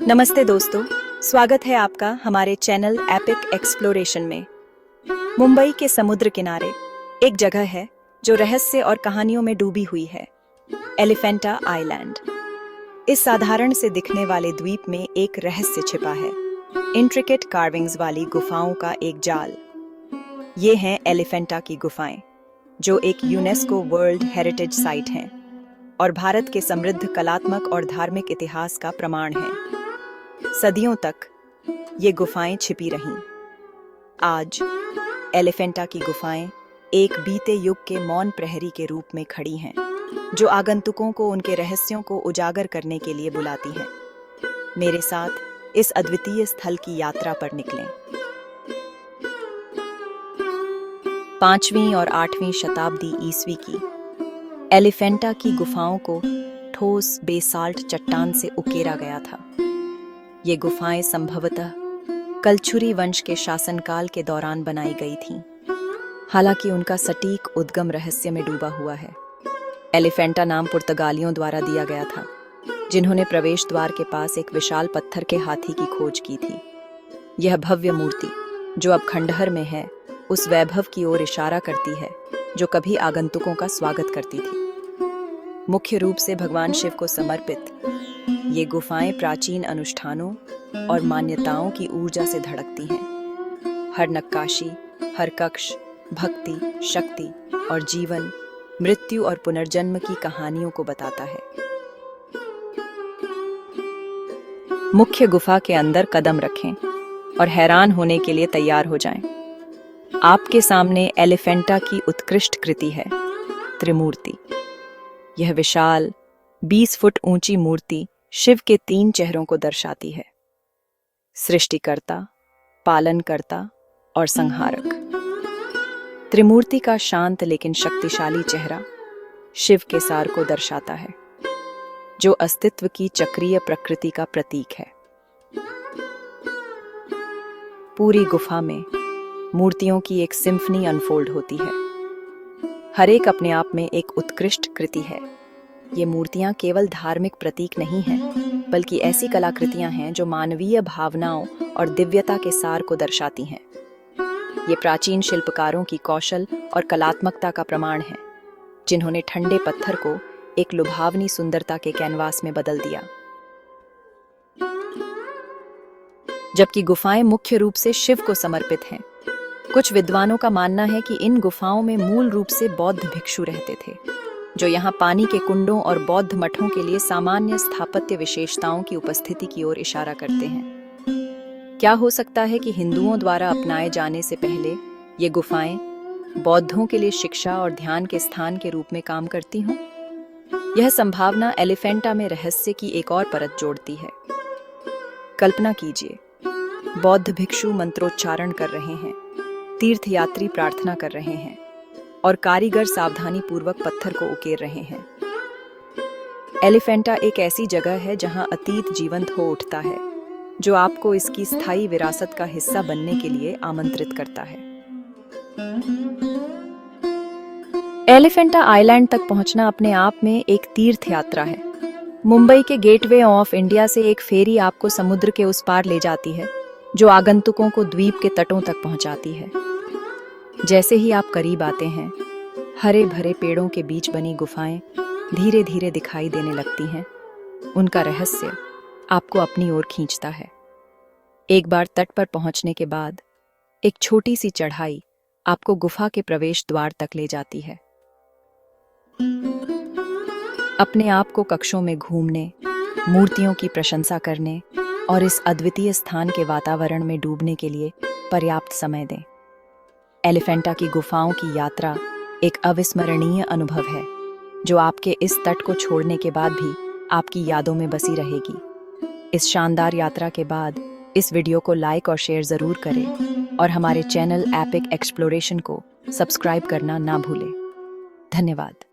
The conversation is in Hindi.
नमस्ते दोस्तों, स्वागत है आपका हमारे चैनल एपिक एक्सप्लोरेशन में। मुंबई के समुद्र किनारे एक जगह है जो रहस्य और कहानियों में डूबी हुई है, एलिफेंटा आइलैंड। इस साधारण से दिखने वाले द्वीप में एक रहस्य छिपा है, इंट्रिकेट कार्विंग्स वाली गुफाओं का एक जाल। ये हैं एलिफेंटा की गुफाएं, जो एक यूनेस्को वर्ल्ड हेरिटेज साइट हैं और भारत के समृद्ध कलात्मक और धार्मिक इतिहास का प्रमाण हैं। सदियों तक ये गुफाएं छिपी रहीं। आज एलिफेंटा की गुफाएं एक बीते युग के मौन प्रहरी के रूप में खड़ी हैं, जो आगंतुकों को उनके रहस्यों को उजागर करने के लिए बुलाती हैं। मेरे साथ इस अद्वितीय स्थल की यात्रा पर निकलें। 5वीं और 8वीं शताब्दी ईस्वी की एलिफेंटा की गुफाओं को ठोस बेसाल्ट चट्टान से उकेरा गया था। ये गुफाएं संभवतः कलचुरी वंश के शासनकाल के दौरान बनाई गई थीं, हालांकि उनका सटीक उद्गम रहस्य में डूबा हुआ है। एलिफेंटा नाम पुर्तगालियों द्वारा दिया गया था, जिन्होंने प्रवेश द्वार के पास एक विशाल पत्थर के हाथी की खोज की थी। यह भव्य मूर्ति, जो अब खंडहर में है, उस वैभव की ओर इशारा करती है जो कभी आगंतुकों का स्वागत करती थी। मुख्य रूप से भगवान शिव को समर्पित ये गुफाएं प्राचीन अनुष्ठानों और मान्यताओं की ऊर्जा से धड़कती हैं। हर नक्काशी, हर कक्ष भक्ति, शक्ति और जीवन, मृत्यु और पुनर्जन्म की कहानियों को बताता है। मुख्य गुफा के अंदर कदम रखें और हैरान होने के लिए तैयार हो जाएं। आपके सामने एलिफेंटा की उत्कृष्ट कृति है, त्रिमूर्ति। यह विशाल 20 फुट ऊंची मूर्ति शिव के 3 चेहरों को दर्शाती है, सृष्टिकर्ता, पालनकर्ता और संहारक। त्रिमूर्ति का शांत लेकिन शक्तिशाली चेहरा शिव के सार को दर्शाता है, जो अस्तित्व की चक्रीय प्रकृति का प्रतीक है। पूरी गुफा में मूर्तियों की एक सिम्फनी अनफोल्ड होती है, हर एक अपने आप में एक उत्कृष्ट कृति है। ये मूर्तियां केवल धार्मिक प्रतीक नहीं हैं, बल्कि ऐसी कलाकृतियां हैं जो मानवीय भावनाओं और दिव्यता के सार को दर्शाती हैं। ये प्राचीन शिल्पकारों की कौशल और कलात्मकता का प्रमाण है, जिन्होंने ठंडे पत्थर को एक लुभावनी सुंदरता के कैनवास में बदल दिया। जबकि गुफाएं मुख्य रूप से शिव को समर्पित हैं, कुछ विद्वानों का मानना है कि इन गुफाओं में मूल रूप से बौद्ध भिक्षु रहते थे, जो यहाँ पानी के कुंडों और बौद्ध मठों के लिए सामान्य स्थापत्य विशेषताओं की उपस्थिति की ओर इशारा करते हैं। क्या हो सकता है कि हिंदुओं द्वारा अपनाए जाने से पहले ये गुफाएं बौद्धों के लिए शिक्षा और ध्यान के स्थान के रूप में काम करती हों? यह संभावना एलिफेंटा में रहस्य की एक और परत जोड़ती है। कल्पना कीजिए, बौद्ध भिक्षु मंत्रोच्चारण कर रहे हैं, तीर्थयात्री प्रार्थना कर रहे हैं और कारीगर सावधानी पूर्वक पत्थर को उकेर रहे हैं। एलिफेंटा एक ऐसी जगह है जहां अतीत जीवंत हो उठता है, जो आपको इसकी स्थायी विरासत का हिस्सा बनने के लिए आमंत्रित करता है। एलिफेंटा आइलैंड तक पहुंचना अपने आप में एक तीर्थ यात्रा है। मुंबई के गेटवे ऑफ इंडिया से एक फेरी आपको समुद्र के उस पार ले जाती है, जो आगंतुकों को द्वीप के तटों तक पहुंचाती है। जैसे ही आप करीब आते हैं, हरे भरे पेड़ों के बीच बनी गुफाएं धीरे धीरे दिखाई देने लगती हैं। उनका रहस्य आपको अपनी ओर खींचता है। एक बार तट पर पहुंचने के बाद एक छोटी सी चढ़ाई आपको गुफा के प्रवेश द्वार तक ले जाती है। अपने आप को कक्षों में घूमने, मूर्तियों की प्रशंसा करने और इस अद्वितीय स्थान के वातावरण में डूबने के लिए पर्याप्त समय दें। एलिफेंटा की गुफाओं की यात्रा एक अविस्मरणीय अनुभव है, जो आपके इस तट को छोड़ने के बाद भी आपकी यादों में बसी रहेगी। इस शानदार यात्रा के बाद इस वीडियो को लाइक और शेयर जरूर करें और हमारे चैनल एपिक एक्सप्लोरेशन को सब्सक्राइब करना ना भूलें। धन्यवाद।